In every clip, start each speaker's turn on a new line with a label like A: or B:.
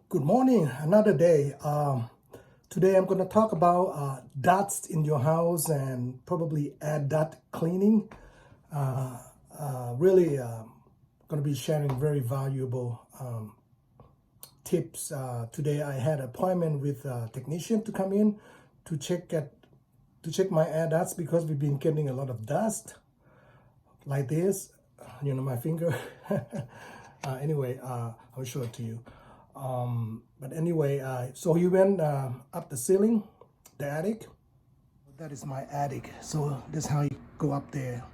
A: Good morning, another day. Today I'm going to talk about dust in your house and probably add dust cleaning. Really going to be sharing very valuable tips. Today I had an appointment with a technician to come in to check my air dust because we've been getting a lot of dust like this, my finger. Anyway, I'll show it to you. But anyway, so he went up the ceiling, the attic. That is my attic. So this is how you go up there.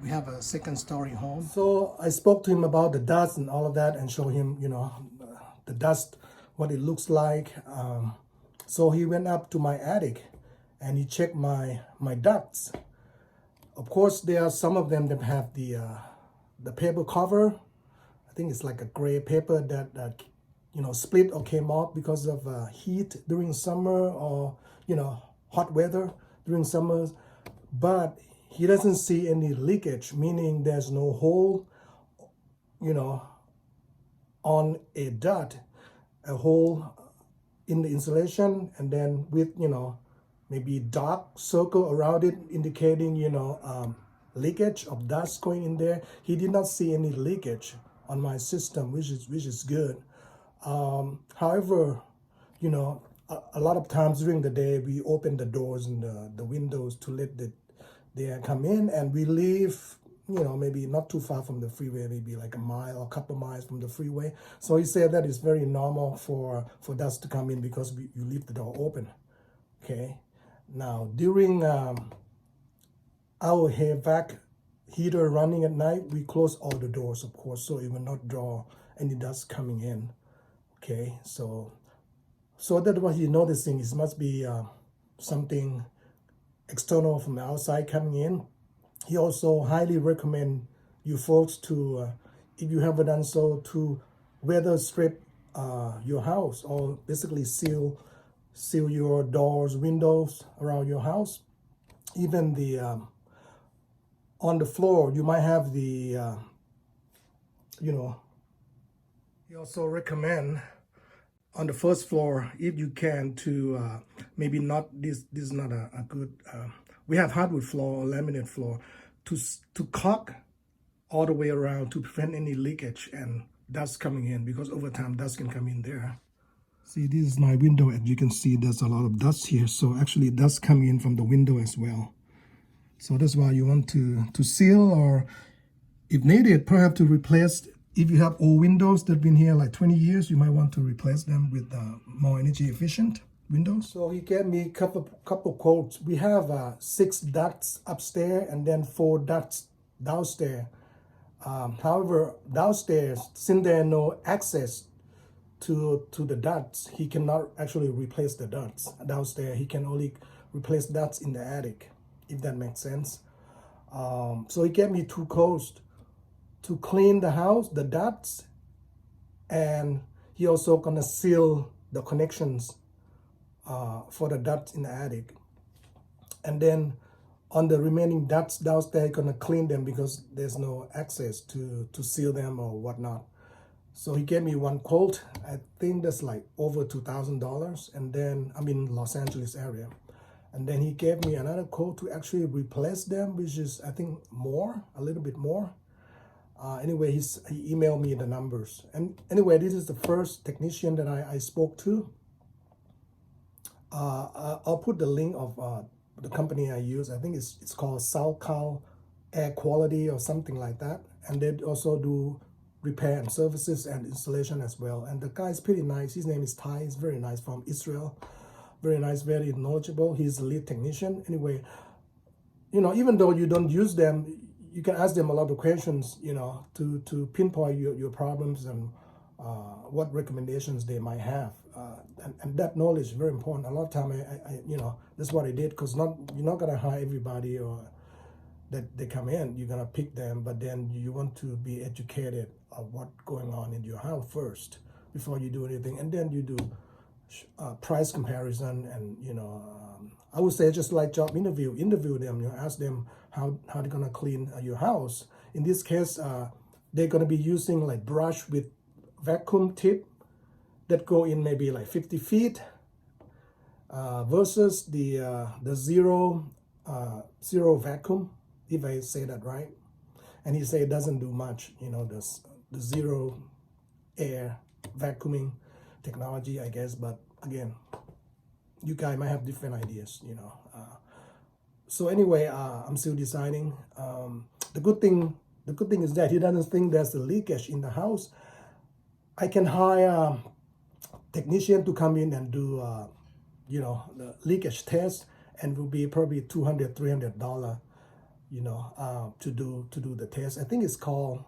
A: We have a second story home. So I spoke to him about the dust and all of that and show him, the dust, what it looks like. So he went up to my attic and he checked my ducts. Of course, there are some of them that have the paper cover. I think it's like a gray paper that split or came off because of heat during summer or, hot weather during summers. But he doesn't see any leakage, meaning there's no hole, on a duct, a hole in the insulation, and then with, maybe dark circle around it indicating, leakage of dust going in there. He did not see any leakage on my system, which is good. However, a lot of times during the day we open the doors and the windows to let the air come in, and we leave, maybe not too far from the freeway, maybe like a mile or a couple miles from the freeway. So he said that is very normal for dust to come in because you leave the door open. Okay. Now during our HVAC heater running at night, we close all the doors, of course, so it will not draw any dust coming in. Okay, so that what he's noticing is must be something external from the outside coming in. He also highly recommend you folks to, if you haven't done so, to Wheatherstrip your house, or basically seal your doors, windows around your house. Even the on the floor, you might have the He also recommend on the first floor, if you can, to maybe not this is not a good. We have hardwood floor or laminate floor, to caulk all the way around to prevent any leakage and dust coming in, because over time dust can come in there. See, this is my window, as you can see, there's a lot of dust here. So actually, dust coming in from the window as well. So that's why you want to seal, or if needed, perhaps to replace. If you have old windows that have been here like 20 years, you might want to replace them with more energy efficient windows. So he gave me a couple quotes. We have 6 ducts upstairs and then 4 ducts downstairs. However, downstairs, since there is no access to the ducts, he cannot actually replace the ducts downstairs. He can only replace ducts in the attic, if that makes sense. So he gave me 2 quotes to clean the house, the ducts, and he also gonna seal the connections for the ducts in the attic. And then on the remaining ducts downstairs, gonna clean them because there's no access to seal them or whatnot. So he gave me 1 quote. I think that's like over $2,000, and then I'm in Los Angeles area. And then he gave me another quote to actually replace them, which is I think a little bit more. Anyway, he emailed me the numbers. And anyway, this is the first technician that I spoke to. I'll put the link of the company I use. I think it's called SoCal Air Quality or something like that. And they also do repair and services and installation as well. And the guy's pretty nice. His name is Ty. He's very nice, from Israel. Very nice, very knowledgeable. He's the lead technician. Anyway, even though you don't use them, you can ask them a lot of questions, to pinpoint your problems and what recommendations they might have. And that knowledge is very important. A lot of time, that's what I did, because you're not gonna hire everybody or that they come in. You're gonna pick them, but then you want to be educated of what's going on in your house first before you do anything, and then you do price comparison, and I would say just like job interview them. Ask them how they're gonna clean your house. In this case, they're gonna be using like brush with vacuum tip, that go in maybe like 50 feet versus the zero vacuum, if I say that right. And he said it doesn't do much, you know, the zero air vacuuming technology, I guess. But again, you guys might have different ideas, you know. So anyway, I'm still deciding. The good thing is that he doesn't think there's a leakage in the house. I can hire a technician to come in and do, you know, the leakage test, and will be probably $200-$300, you know, to do the test. I think it's called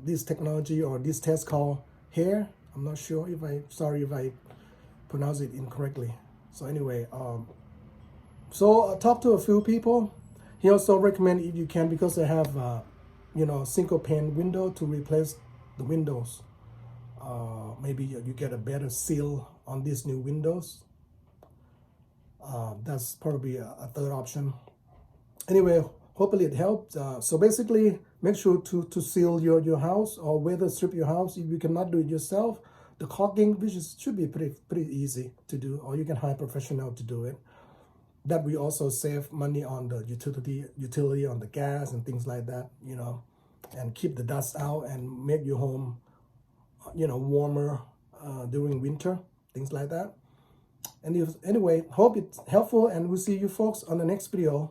A: this technology or this test called hair. I'm not sure if sorry if I pronounce it incorrectly. So anyway, so I talked to a few people. He also recommend, if you can, because they have you know, single pane window, to replace the windows. Maybe you get a better seal on these new windows. That's probably a third option. Anyway, hopefully it helped. So basically, make sure to seal your house or weather strip your house. If you cannot do it yourself, the caulking, which should be pretty easy to do, or you can hire a professional to do it. That we also save money on the utility on the gas and things like that, you know, and keep the dust out and make your home, you know, warmer during winter, things like that. And anyway, hope it's helpful, and we'll see you folks on the next video.